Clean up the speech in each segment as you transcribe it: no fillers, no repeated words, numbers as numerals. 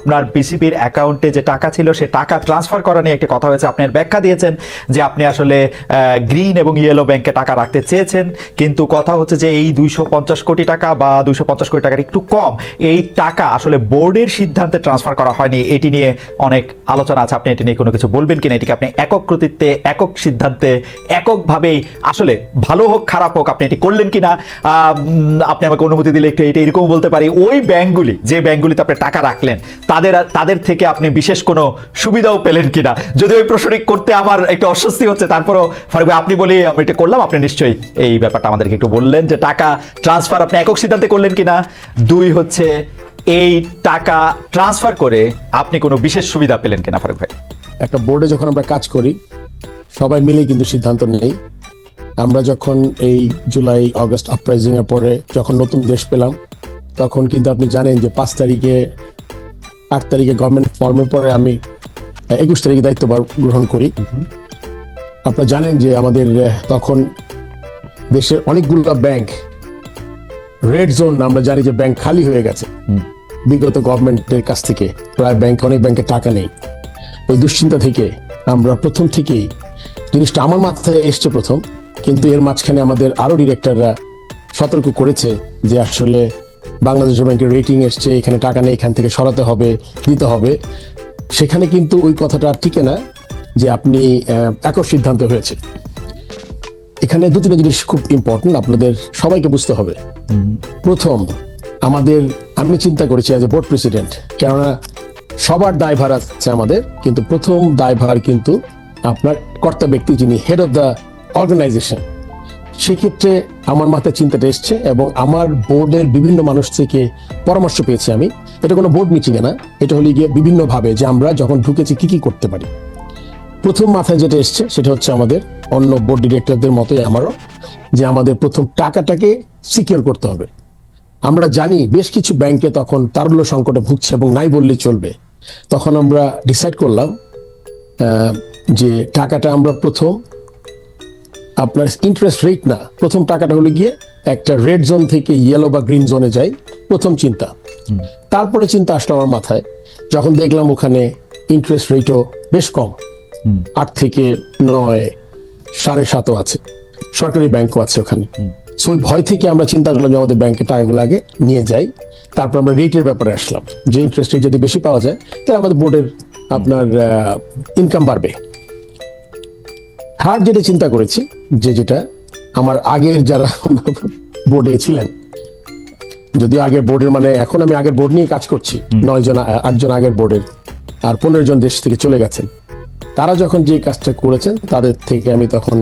আপনার বিসিবির অ্যাকাউন্টে যে টাকা ছিল সে টাকা ট্রান্সফার করা নিয়ে একটা কথা হয়েছে। আপনার ব্যাখ্যা দিয়েছেন যে আপনি আসলে গ্রিন এবং ইয়েলো ব্যাংকে টাকা রাখতে চেয়েছেন, কিন্তু কথা হচ্ছে যে এই 250 কোটি টাকা বা 250 কোটি টাকার একটু কম এই টাকা আসলে বোর্ডের সিদ্ধান্তে ট্রান্সফার করা হয়নি। এটি নিয়ে অনেক আলোচনা আছে, আপনি এটি নিয়ে কোনো কিছু বলবেন কিনা? এটিকে আপনি একক কৃতিত্বে, একক সিদ্ধান্তে, এককভাবেই আসলে ভালো হোক খারাপ হোক আপনি এটি করলেন কিনা? আপনি আমাকে অনুমতি দিলে একটু এটা এরকম বলতে পারি, ওই ব্যাংকগুলি যে ব্যাংকগুলিতে আপনি টাকা রাখলেন তাদের থেকে আপনি বিশেষ কোনো সুবিধাও পেলেন কিনা? যদি ওই প্রশ্নটি করতে আমার একটু অস্বস্তি হচ্ছে, তারপরও ফারুক ভাই আপনি বলে আমি এটা করলাম, আপনি নিশ্চয়ই এই ব্যাপারটা আমাদেরকে একটু বললেন যে টাকা ট্রান্সফার আপনি একক সিদ্ধান্তে করলেন কিনা। দুই হচ্ছে এই টাকা ট্রান্সফার করে আপনি কোনো বিশেষ সুবিধা পেলেন কিনা ফারুক ভাই? একটা বোর্ডে যখন আমরা কাজ করি সবাই মিলে কিন্তু সিদ্ধান্ত নেই। আমরা যখন এই জুলাই আগস্ট আপরাইজিং এর পরে যখন নতুন দেশ পেলাম তখন কিন্তু আপনি জানেন যে 5 তারিখে 8 তারিখে গভর্নমেন্ট ফর্মের পরে আমি 21 তারিখে দায়িত্ব গ্রহণ করি। আপনারা জানেন যে আমাদের তখন দেশের অনেকগুলো ব্যাংক রেড জোন, আমরা জানি যে ব্যাংক খালি হয়ে গেছে বিগত গভর্নমেন্টের কাছ থেকে, প্রায় অনেক ব্যাংকে টাকা নেই। ওই দুশ্চিন্তা থেকে আমরা প্রথম থেকেই জিনিসটা আমার মাথায় এসছে প্রথম, কিন্তু এর মাঝখানে আমাদের আরো ডিরেক্টররা সতর্ক করেছে যে আসলে বাংলাদেশ ব্যাংকের রেটিং এসছে, এখানে টাকা নেই, এখান থেকে সরাতে হবে, দিতে হবে। সেখানে কিন্তু ওই কথাটা টিকে না যে আপনি একক সিদ্ধান্ত হয়েছে। এখানে দু তিনটা জিনিস খুব ইম্পর্টেন্ট, আপনাদের সবাইকে বুঝতে হবে। প্রথম, আমি চিন্তা করেছি অ্যাজ এ বোর্ড প্রেসিডেন্ট, কেননা সবার দায়ভার আছে আমাদের, কিন্তু প্রথম দায়ভার কিন্তু আপনার কর্তা ব্যক্তি যিনি হেড অফ দ্য অর্গানাইজেশন। সেক্ষেত্রে আমার মাথায় চিন্তাটা এসছে এবং আমার বোর্ডের বিভিন্ন মানুষ থেকে পরামর্শ পেয়েছি আমি। এটা কোনো বোর্ড মিটিংয়ে না, এটা হলে গিয়ে বিভিন্নভাবে যে আমরা যখন ঢুকেছি কি কি করতে পারি। প্রথম মাথায় যেটা এসছে সেটা হচ্ছে আমাদের অন্য বোর্ড ডিরেক্টরদের মতোই আমারও, যে আমাদের প্রথম টাকাটাকে সিকিউর করতে হবে। আমরা জানি বেশ কিছু ব্যাংকে তখন তারল্য সংকটে ভুগছে এবং নাই বললেই চলবে। তখন আমরা ডিসাইড করলাম যে টাকাটা আমরা প্রথম আপনার ইন্টারেস্ট রেট না, প্রথম টাকাটা হলে গিয়ে একটা রেড জোন থেকে ইয়েলো বা গ্রিন জোনে যাই, প্রথম চিন্তা। তারপরে চিন্তা আসলো আমার মাথায় যখন দেখলাম ওখানে ইন্টারেস্ট রেটও বেশ কম, 8 থেকে 9, 7.5 আছে, সরকারি ব্যাংকও আছে ওখানে। সো ওই ভয় থেকে আমরা চিন্তা করলাম যে আমাদের ব্যাংকে টাকাগুলো আগে নিয়ে যাই, তারপর আমরা রেটের ব্যাপারে আসলাম যে ইন্টারেস্ট রেট যদি বেশি পাওয়া যায় তাহলে আমাদের বোর্ডের আপনার ইনকাম বাড়বে। থার্ড যেটা চিন্তা করেছি, যেটা আমার আগের যারা বোর্ডে ছিলেন, যদিও আগের বোর্ডের মানে এখন আমি আগের বোর্ড নিয়ে কাজ করছি, 9 জন 8 জন আগের বোর্ডের আর 15 জন দেশ থেকে চলে গেছেন। তারা যখন যে কাজটা করেছেন তাদের থেকে আমি তখন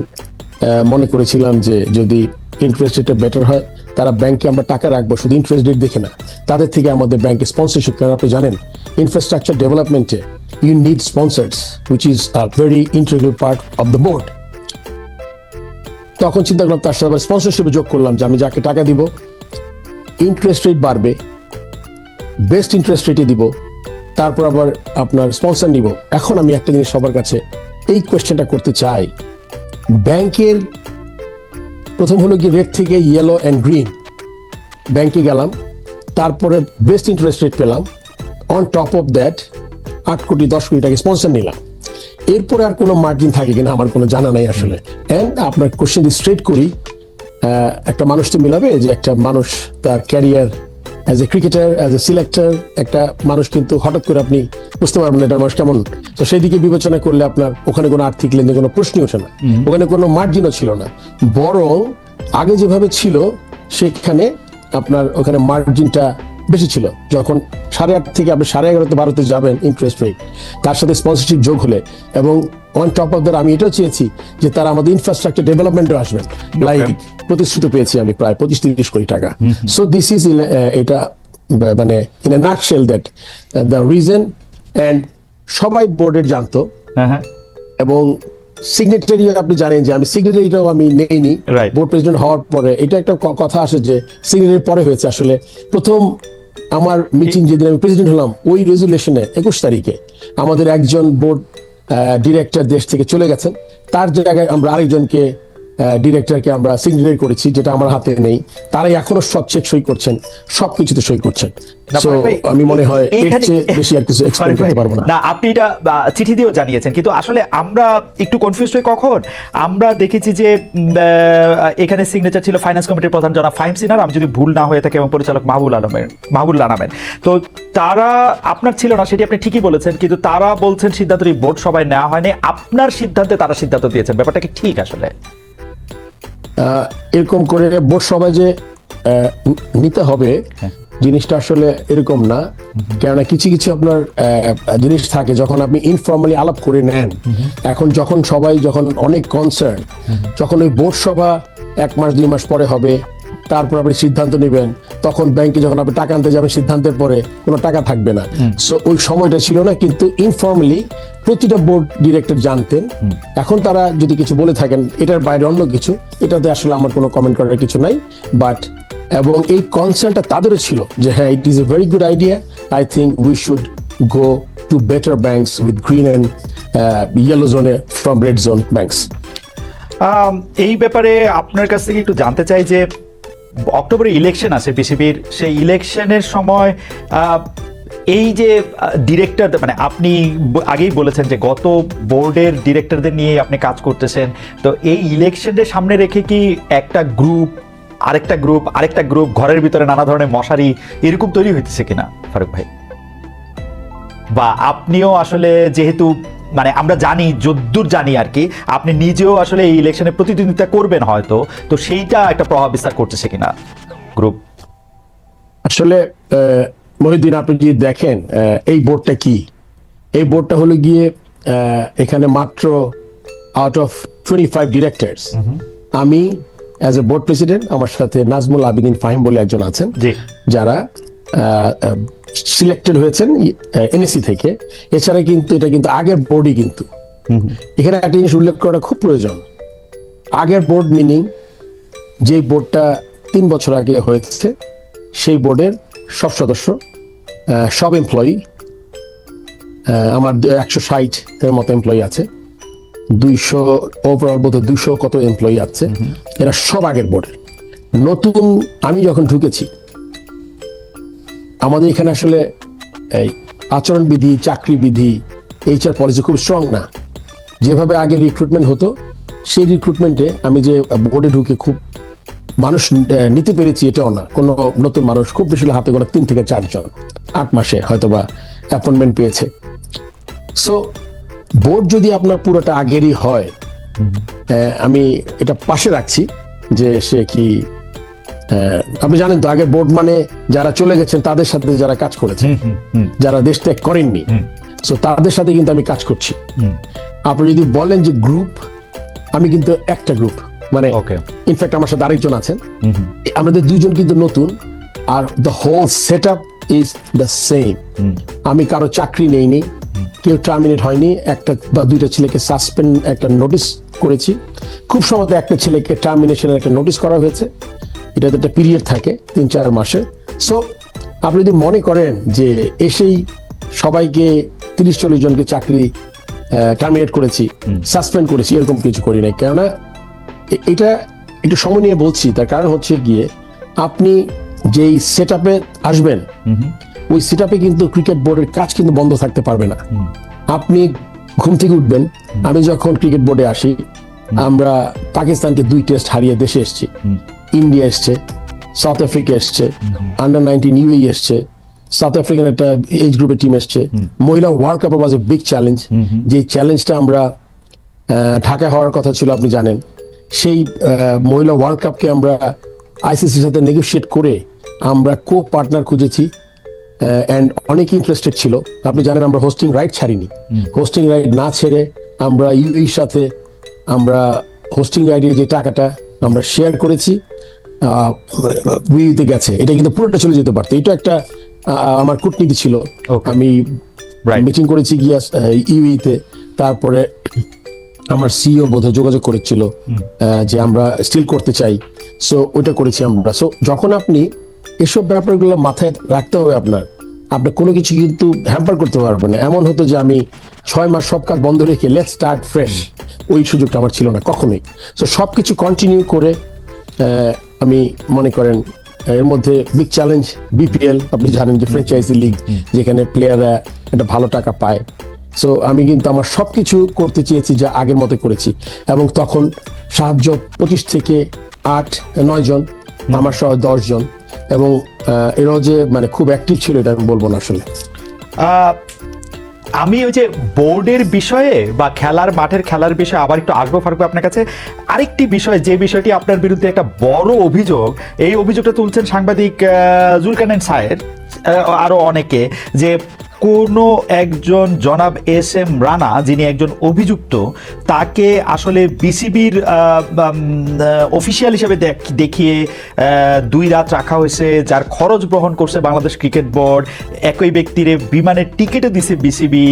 মনে করেছিলাম যে যদি ইন্টারেস্ট রেটটা বেটার হয়, তারা ব্যাংকে আমরা টাকা রাখবো শুধু ইন্টারেস্ট রেট দেখে না, তাদের থেকে আমাদের ব্যাংকে স্পন্সরশিপ। কারণ আপনি জানেন infrastructure ডেভেলপমেন্টে you need sponsors, which is a very integral part of the board. তখন চিন্তা করলাম তার সাথে স্পন্সরশিপে যোগ করলাম যে আমি যাকে টাকা দিব ইন্টারেস্ট রেট বাড়বে, বেস্ট ইন্টারেস্ট রেটে দিব, তারপর আবার আপনার স্পন্সর নিব। এখন আমি একটা জিনিস সবার কাছে এই কোয়েশ্চেনটা করতে চাই, ব্যাংকের প্রথম হলো কি রেড থেকে ইয়েলো অ্যান্ড গ্রিন ব্যাংকে গেলাম, তারপরে বেস্ট ইন্টারেস্ট রেট পেলাম, অন টপ অফ দ্যাট 8 কোটি 10 কোটি টাকা স্পন্সর নিলাম। এরপরে আর কোনো মার্জিন থাকে কিনা আমার কোনো জানা নাই আসলে। এন্ড আপনার কোশ্চেন স্ট্রেট করি, একটা মানুষ তো মিলাবে যে একটা মানুষ তার career as a cricketer, as a selector, একটা মানুষ কিন্তু হঠাৎ করে আপনি বুঝতে পারবেন এটা মানুষ কেমন। তো সেই দিকে বিবেচনা করলে আপনার ওখানে কোনো আর্থিক লেনদেন কোনো প্রশ্নই ওঠে না, ওখানে কোনো মার্জিনও ছিল না, বরং আগে যেভাবে ছিল সেখানে আপনার ওখানে মার্জিনটা বেশি ছিল। যখন 8.5 থেকে আপনি 11.5-12 যাবেন ইন্টারেস্ট রেট, তার সাথে স্পন্সরশিপ যোগ হলে, এবং অন টপ অফ দ্যাট আমি এটাও চেয়েছি যে তারা আমাদের ইনফ্রাস্ট্রাকচার ডেভেলপমেন্টে আসবেন, লাইক প্রতিশ্রুতি পেয়েছি আমি প্রায় 25-30 কোটি টাকা। সো দিস ইজ এটা মানে in a nutshell that the reason. And সবাই বোর্ডের জানতো, এবং সিগনেটারি আপনি জানেন যে আমি সিগনেটারিটাও আমি নেইনি বোর্ড প্রেসিডেন্ট হওয়ার পরে। এটা একটা কথা আসে যে সিগনেটারি পরে হয়েছে, আসলে প্রথম আমার মিটিং যেদিন আমি প্রেসিডেন্ট হলাম ওই রেজুলেশনে 21 তারিখে আমাদের একজন বোর্ড ডিরেক্টর দেশ থেকে চলে গেছেন, তার জায়গায় আমরা আরেকজনকে ডিরেক্টরকে আমরা সিগনেচার করেছি, যেটা আমার হাতে নেই। তারাই এখনো সব চেক সই করছেন, সবকিছুতে সই করছেন। So, আমি মনে হয় এর চেয়ে বেশি আর কিছু এক্সপ্লেইন করতে পারবো না। না, আপনি এটা চিঠি দিয়েও জানিয়েছেন, কিন্তু আসলে আমরা একটু কনফিউজ হই কখন আমরা দেখেছি যে এখানে সিগনেচার ছিল ফাইন্যান্স কমিটির প্রধান জনাব ফাহিম সিনহার, আমি যদি ভুল না হয়ে থাকে, এবং পরিচালক মাহবুবুল্লাহ আলমের। তো তারা আপনার ছিল না, সেটি আপনি ঠিকই বলেছেন, কিন্তু তারা বলছেন সিদ্ধান্তটি বোর্ড সভায় নেওয়া হয়নি, আপনার সিদ্ধান্তে তারা সিদ্ধান্ত দিয়েছেন। ব্যাপারটা কি ঠিক আসলে? এরকম করে বোর্ড সভায় যে নিতে হবে জিনিসটা আসলে এরকম না। কেননা কিছু কিছু আপনার জিনিস থাকে যখন আপনি ইনফর্মালি আলাপ করে নেন। এখন যখন সবাই যখন অনেক কনসার্ন, যখন ওই বোর্ড সভা 1 মাস 2 মাস পরে হবে, তারপর আপনি সিদ্ধান্ত নেবেন, তখন ব্যাংকে যখন আপনি টাকা আনতে যাবেন সিদ্ধান্তের পরে কোনো টাকা থাকবে না। সো ওই সময়টা ছিল না, কিন্তু ইনফর্মালি প্রতিটা বোর্ড ডিরেক্টর জানতেন। এখন তারা যদি কিছু বলে থাকেন এটার বাইরে অন্য কিছু, এটাতে আসলে আমার কোনো কমেন্ট করার কিছু নাই। বাট এবং এই কনসার্নটা তাদেরও ছিল যে হ্যাঁ, it is a very good idea, I think we should go to better banks with green and yellow জোনে ফ্রম রেড জোন ব্যাংকস। এই ব্যাপারে আপনার কাছ থেকে একটু জানতে চাই যে অক্টোবরে ইলেকশন আছে বিসিবির, সেই ইলেকশনের সময় এই যে ডিরেক্টর, মানে আপনি আগেই বলেছেন যে গত বোর্ডের ডিরেক্টরদের নিয়ে আপনি কাজ করতেছেন, তো এই ইলেকশনের সামনে রেখে কি একটা গ্রুপ আরেকটা গ্রুপ ঘরের ভিতরে নানা ধরনের মশারি এরকম তৈরি হইতেছে কিনা ফারুক ভাই? বা আপনিও আসলে যেহেতু, মানে আমরা জানি, যদ্দূর জানি আর কি, আপনি নিজেও আসলে এই ইলেকশনে প্রতিদ্বন্দ্বিতা করবেন হয়তো, তো সেইটা একটা প্রভাব বিস্তার করতেছে কিনা গ্রুপ? আসলে মহিউদ্দিন, আপনি যদি দেখেন এই বোর্ডটা কি, এই বোর্ডটা হলো গিয়ে এখানে মাত্র আউট অফ 25 ডিরেক্টরস, আমি অ্যাজ এ বোর্ড প্রেসিডেন্ট, আমার সাথে নাজমুল আবিদিন ফাহিম বলে একজন আছেন, যারা সিলেক্টেড হয়েছেন এনএসসি থেকে। এছাড়া কিন্তু এটা কিন্তু আগের বোর্ডই, কিন্তু এখানে একটা জিনিস উল্লেখ করা খুব প্রয়োজন। আগের বোর্ড মিনিং যে বোর্ডটা 3 বছর আগে হয়েছে, সেই বোর্ডের সব সদস্য, সব এমপ্লয়ি, আমার 160 এর মতো এমপ্লয়ি আছে, 200 ওভারঅল বোধ 200 কত এমপ্লয়ি আছে, এরা সব আগের বোর্ডের। নতুন আমি যখন ঢুকেছি, আমাদের এখানে আসলে এই আচরণবিধি, চাকরি বিধি, এইচআর পলিসি খুব স্ট্রং না। যেভাবে আগে রিক্রুটমেন্ট হতো, সেই রিক্রুটমেন্টে আমি যে বোর্ডে ঢুকে খুব মানুষ নিতে পেরেছি এটাও না। কোনো নতুন মানুষ খুব বেশি হাতে গোনা 3 থেকে 4 জন 8 মাসে হয়তো বা অ্যাপয়েন্টমেন্ট পেয়েছে। সো বোর্ড যদি আপনার পুরোটা আগেরই হয়, আমি এটা পাশে রাখছি যে সে কি, আপনি জানেন তো আগের বোর্ড মানে যারা চলে গেছেন তাদের সাথে যারা কাজ করেছে, যারা দেশ ত্যাগ করেননি, সো তাদের সাথে কিন্তু আমি কাজ করছি। আপনি যদি বলেন যে গ্রুপ, আমি কিন্তু একটা গ্রুপ, মানে ইনফ্যাক্ট আমার সাথে আরেকজন আছেন, আমাদের 2 জন কিন্তু নতুন, আর the whole set up is the same. আমি কারো চাকরি নেইনি, কেউ টার্মিনেট হয়নি, 1টা বা 2টা ছেলেকে সাসপেন্ড একটা নোটিশ করেছি, খুব সম্ভবত একটা ছেলেকে টার্মিনেশনের একটা নোটিশ করা হয়েছে। এটাতে একটা পিরিয়ড থাকে 3-4 মাসে। সো আপনি যদি মনে করেন যে এসেই সবাইকে 30-40 জনকে চাকরি টার্মিনেট করেছি, সাসপেন্ড করেছি, এরকম কিছু করি নাই। কেননা এটা একটু সময় নিয়ে বলছি, তার কারণ হচ্ছে গিয়ে আপনি যেই সেট আপে আসবেন, ওই সেট আপে কিন্তু ক্রিকেট বোর্ডের কাজ কিন্তু বন্ধ থাকতে পারবে না। আপনি ঘুম থেকে উঠবেন, আমি যখন ক্রিকেট বোর্ডে আসি, আমরা পাকিস্তানকে 2 টেস্ট হারিয়ে দেশে এসেছি, ইন্ডিয়া এসছে, সাউথ আফ্রিকা এসছে, আন্ডার-19 ইউএই এসছে, সাউথ আফ্রিকান একটা এজ গ্রুপের টিম এসছে, মহিলা world cup was a big challenge. যে চ্যালেঞ্জটা আমরা ঢাকা হওয়ার কথা ছিল, আপনি জানেন, সেই মহিলা ওয়ার্ল্ড কাপকে আমরা আইসিসির সাথে নেগোশিয়েট করে আমরা কো পার্টনার খুঁজেছি, অ্যান্ড অনেক ইন্টারেস্টেড ছিল। আপনি জানেন আমরা হোস্টিং রাইট ছাড়িনি, হোস্টিং রাইট না ছেড়ে আমরা ইউএইর সাথে আমরা হোস্টিং রাইটের যে টাকাটা আমরা শেয়ার করেছি, উইতে গেছে, এটা কিন্তু পুরোটা চলে যেতে পারতো। এটা একটা আমার কূটনীতি ছিল। আমি মিটিং করেছি গিয়া ইউইতে, তারপরে আমার সিইও বোধহয় যোগাযোগ করেছিল যে আমরা স্টিল করতে চাই, সো ওইটা করেছি আমরা। সো যখন আপনি এসব ব্যাপারগুলো মাথায় রাখতে হবে, আপনার কোনো কিছু কিন্তু হ্যাম্পার করতে পারবেন না। এমন হতো যে আমি 6 মাস সব কাজ বন্ধ রেখে লেটস স্টার্ট ফ্রেশ, ওই সুযোগটা আমার ছিল না কখনোই। তো সবকিছু কন্টিনিউ করে আমি মনে করেন এর মধ্যে বিগ চ্যালেঞ্জ বিপিএল, আপনি জানেন যে ফ্র্যাঞ্চাইজি লিগ, যেখানে প্লেয়াররা একটা ভালো টাকা পায়। সো আমি কিন্তু আমার সবকিছু করতে চেয়েছি যা আগের মতো করেছি, এবং তখন সাহায্য 25 থেকে 8-9 জন, আমার সহ 10 জন, এবং এরাও যে মানে খুব অ্যাক্টিভ ছিল এটা আমি বলবো না আসলে। আমি ওই যে বোর্ডের বিষয়ে বা মাঠের খেলার বিষয়ে আবার একটু আসবো ফারুক ভাই আপনার কাছে। আরেকটি বিষয়, যে বিষয়টি আপনার বিরুদ্ধে একটা বড় অভিযোগ, এই অভিযোগটা তুলছেন সাংবাদিক জুলকারনাইন সায়ের, আরো অনেকে, যে কোনো একজন জনাব এস এম রানা, যিনি একজন অভিযুক্ত, তাকে আসলে বিসিবির অফিসিয়াল হিসেবে দেখিয়ে 2 রাত রাখা হয়েছে, যার খরচ বহন করছে বাংলাদেশ ক্রিকেট বোর্ড, একই ব্যক্তির বিমানের টিকিটও দিছে বিসিবি,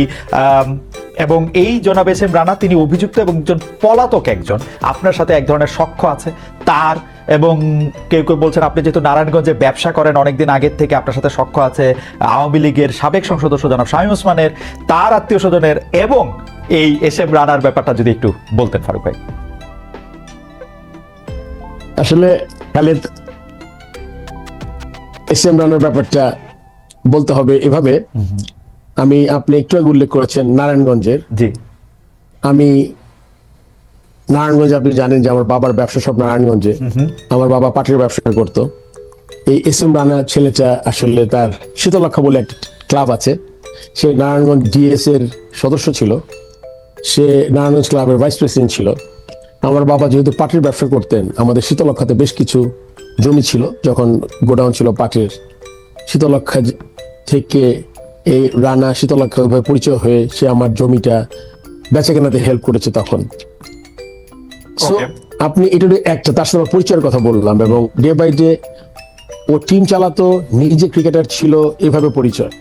এবং এই জনাব এস এম রানা তিনি অভিযুক্ত এবং একজন পলাতক, একজন আপনার সাথে এক ধরনের সখ্য আছে তার, এবং কেউ কেউ বলছেন আপনি যেহেতু নারায়ণগঞ্জে ব্যবসা করেন অনেকদিন আগের থেকে, আপনার সাথে সখ্য আছে আওয়ামী লীগের সাবেক সংসদ সদস্য জনাব শামীম ওসমানের, তার আত্মীয় স্বজনের, এবং এই এস এম রানার ব্যাপারটা যদি একটু বলতেন ফারুক ভাই। আসলে খালেদ, এস এম রানার ব্যাপারটা বলতে হবে এভাবে, আপনি একটু আগে উল্লেখ করেছেন নারায়ণগঞ্জের। জি, আমি নারায়ণগঞ্জে, আপনি জানেন যে আমার বাবার ব্যবসা সব নারায়ণগঞ্জে, আমার বাবা পাটের ব্যবসা করতো। এই এস এম রানা ছেলেটা আসলে তার শীতলক্ষা বলে একটা ক্লাব আছে, সে নারায়ণগঞ্জ ডিএস এর সদস্য ছিল, সে নারায়ণগঞ্জ ক্লাবের ভাইস প্রেসিডেন্ট ছিল। আমার বাবা যেহেতু পাটের ব্যবসা করতেন, আমাদের শীতলক্ষাতে বেশ কিছু জমি ছিল, যখন গোডাউন ছিল পাটের, শীতলক্ষা থেকে এই রানা শীতলক্ষা পরিচয় হয়ে সে আমার জমিটা বেচাকেনাতে হেল্প করেছে তখন। So, আপনি এটা একটা, তার সাথে পরিচয়ের কথা বললাম, এবং ডে বাই ডে ও টিম চালাতো, নিজে ক্রিকেটার ছিল, এভাবে পরিচয়।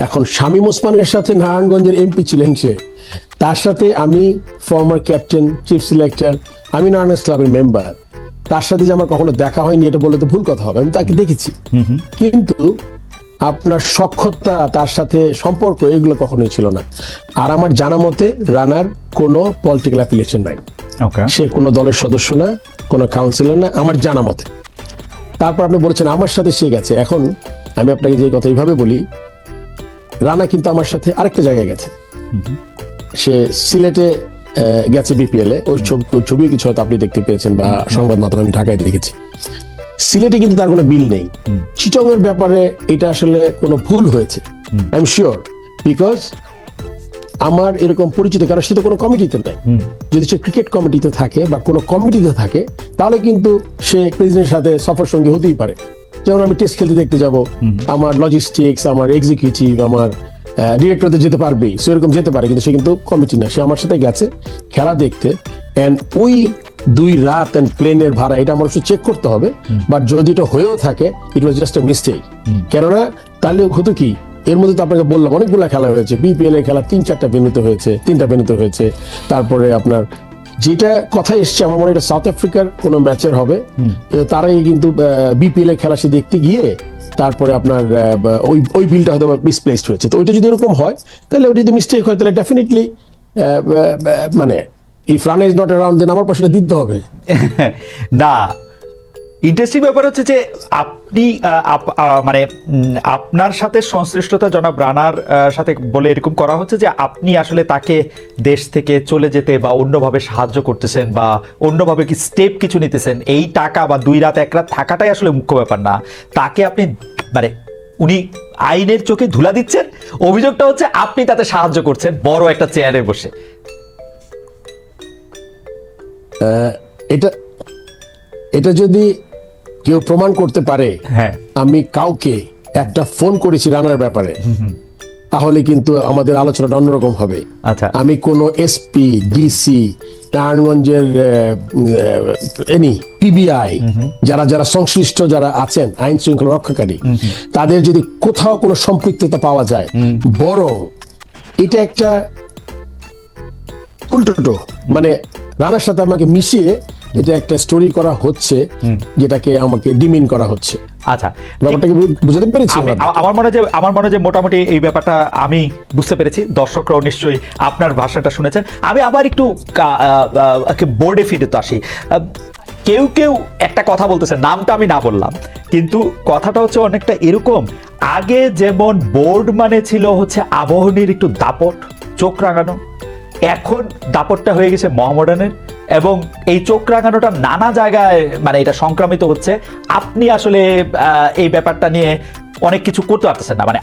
এখন শামীম ওসমানের সাথে নারায়ণগঞ্জের এমপি ছিলেন সে, তার সাথে আমি ফর্মার ক্যাপ্টেন, চিফ সিলেক্টর, আমি নারায়ণগঞ্জ ক্লাবের মেম্বার, তার সাথে যে আমার কখনো দেখা হয়নি এটা বললে তো ভুল কথা হবে, আমি তাকে দেখেছি, কিন্তু আপনার সখ্যতা, তার সাথে সম্পর্ক, এগুলো কখনোই ছিল না। আর আমার জানা মতে রানার কোনো পলিটিক্যাল অ্যাফিলিয়েশন নাই, সে কোনো দলের সদস্য না, কোনো কাউন্সিলর না, আমার জানা মতে। তারপর আপনি বলেছেন আমার সাথে সে গেছে, এখন আমি আপনাকে যে কথা এইভাবে বলি, রানা কিন্তু আমার সাথে আরেকটা জায়গায় গেছে, সে সিলেটে গেছে বিপিএল এ, ওই ছবি কিছু হয়তো আপনি দেখতে পেয়েছেন বা সংবাদ মাধ্যমে আমি ঢাকায় দেখেছি। সিলেটে কিন্তু তার কোনো বিল নেই। চিটং এর ব্যাপারে এটা আসলে কোনো ভুল হয়েছে, আই এম শিওর, বিকজ আমার এরকম পরিচিত, কারণ সে তো কোনো কমিটিতে নেই। যদি সে ক্রিকেট কমিটিতে থাকে বা কোনো কমিটিতে থাকে, তাহলে কিন্তু সে প্রেসিডেন্টের সাথে সফর সঙ্গী হতেই পারে। যেমন আমি টেস্ট খেলতে দেখতে যাব, আমার লজিস্টিক্স, আমার এক্সিকিউটিভ, আমার ডিরেক্টরদের যেতে পারবে, সেরকম যেতে পারে, কিন্তু সে কিন্তু কমিটি না, সে আমার সাথে গেছে খেলা দেখতে। এন্ড ওই 2 রাত এন্ড প্লেনের ভাড়া, এটা আমার চেক করতে হবে, বাট যদি এটা হয়েও থাকে, ইট ওয়াজ জাস্ট এ মিস্টেক। কেননা তাহলে হতো কি, এর মধ্যে তো আপনাকে বললাম অনেকগুলো খেলা হয়েছে, বিপিএল এর খেলা 3-4টা ভেন্যুতে হয়েছে, 3টা ভেন্যুতে হয়েছে। তারপরে আপনার যেটা কথা এসছে, আমার মনে হয় এটা সাউথ আফ্রিকার কোনো ম্যাচের হবে, তারাই কিন্তু বিপিএল এর খেলা সে দেখতে গিয়ে তারপরে আপনার ওই বিলটা হয়তো মিসপ্লেসড হয়েছে। তো ওইটা যদি এরকম হয়, তাহলে ওটা যদি মিস্টেক হয়, তাহলে ডেফিনেটলি মানে if Rana is not around, then আমার পয়সাটা দিতে হবে না। ইন্টারেস্টিং ব্যাপার হচ্ছে যে আপনি মানে আপনার সাথে সংশ্লিষ্টতা জনাব রানার সাথে বলে এরকম করা হচ্ছে যে আপনি আসলে তাকে দেশ থেকে চলে যেতে বা অন্যভাবে সাহায্য করতেছেন বা অন্যভাবে কি স্টেপ কিছু নিতেছেন, এই টাকা বা 2 রাত 1 রাত থাকাটাই আসলে মুখ্য ব্যাপার না, তাকে আপনি মানে উনি আইনের চোখে ধুলা দিচ্ছেন, অভিযোগটা হচ্ছে আপনি তাতে সাহায্য করছেন বড় একটা চেয়ারে বসে। এটা যদি কেউ প্রমাণ করতে পারে, হ্যাঁ, আমি কাউকে একটা ফোন করেছি রানার ব্যাপারে, তাহলে কিন্তু আমাদের আলোচনাটা অন্যরকম হবে। আচ্ছা, আমি কোনো এসপি, ডিসি, নারায়ণগঞ্জের এনি পিবিআই, যারা যারা সংশ্লিষ্ট যারা আছেন আইন শৃঙ্খলা রক্ষাকারী, তাদের যদি কোথাও কোনো সম্পৃক্ততা পাওয়া যায়, বরং এটা একটা উল্টো, মানে রানার সাথে আমাকে মিশিয়ে এটা একটা স্টোরি করা হচ্ছে, যেটাকে আমাকে ডিমিন করা হচ্ছে। আচ্ছা, ব্যাপারটাকে বুঝতে পেরেছি আমার মনে হয় যে মোটামুটি এই ব্যাপারটা আমি বুঝতে পেরেছি, দর্শকরাও নিশ্চয়ই আপনার ভাষাটা শুনেছেন। আমি আবার একটু বোর্ডে ফিরে তো আসি। কেউ কেউ একটা কথা বলতেছে, নামটা আমি না বললাম, কিন্তু কথাটা হচ্ছে অনেকটা এরকম, আগে যেমন বোর্ড মানে ছিল হচ্ছে আবাহনীর একটু দাপট, চোখ রাঙানো, এখন দাপটটা হয়ে গেছে মোহামেডানের, এবং এই চোখ রাঙানোটা নানা জায়গায় মানে এটা সংক্রামিত হচ্ছে। আপনি আসলে এই ব্যাপারটা নিয়ে অনেক কিছু করতে পারতেছেন না, মানে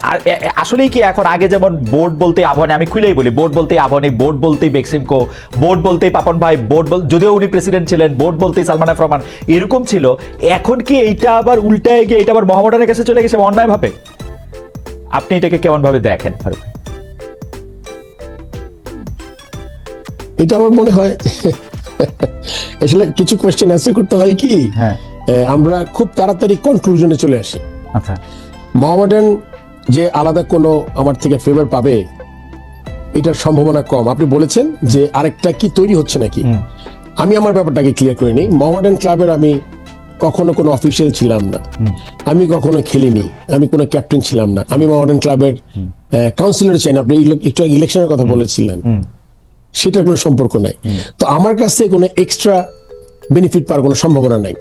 আসলেই কি এখন আগে যেমন বোর্ড বলতে আবাহনী, আমি খুলেই বলি, বোর্ড বলতেই আবাহনী, বোর্ড বলতেই বেক্সিমকো, বোর্ড বলতেই পাপন ভাই, যদিও উনি প্রেসিডেন্ট ছিলেন, বোর্ড বলতেই সালমান এফ রহমান, এরকম ছিল, এখন কি এইটা আবার উল্টায় গিয়ে এটা আবার মোহামেডানের কাছে চলে গেছে অন্যায় ভাবে? আপনি এটাকে কেমন ভাবে দেখেন ফারুক ভাই? এটা আমার মনে হয় আসলে কিছু কোয়েশ্চেন অ্যান্সার করতে হয় কি, হ্যাঁ, আমরা খুব তাড়াতাড়ি কনক্লুশনে চলে আসি। আচ্ছা, মোহামেডান যে আলাদা কোনো আমার থেকে ফেভার পাবে এটার সম্ভাবনা কম। আপনি বলেছেন যে আরেকটা কি তৈরি হচ্ছে নাকি, আমি আমার ব্যাপারটাকে ক্লিয়ার করে নিই। মোহামেডান ক্লাবের আমি কখনো কোনো অফিসিয়াল ছিলাম না, আমি কখনো খেলিনি, আমি কোনো ক্যাপ্টেন ছিলাম না, আমি মোহামেডান ক্লাবের কাউন্সিলর চাই না। আপনি একটু ইলেকশনের কথা বলেছিলেন, সেটার কোনো সম্পর্ক নাই। তো আমার কাছ থেকে কোনো এক্সট্রা বেনিফিট পাওয়ার কোনো সম্ভাবনা নাই।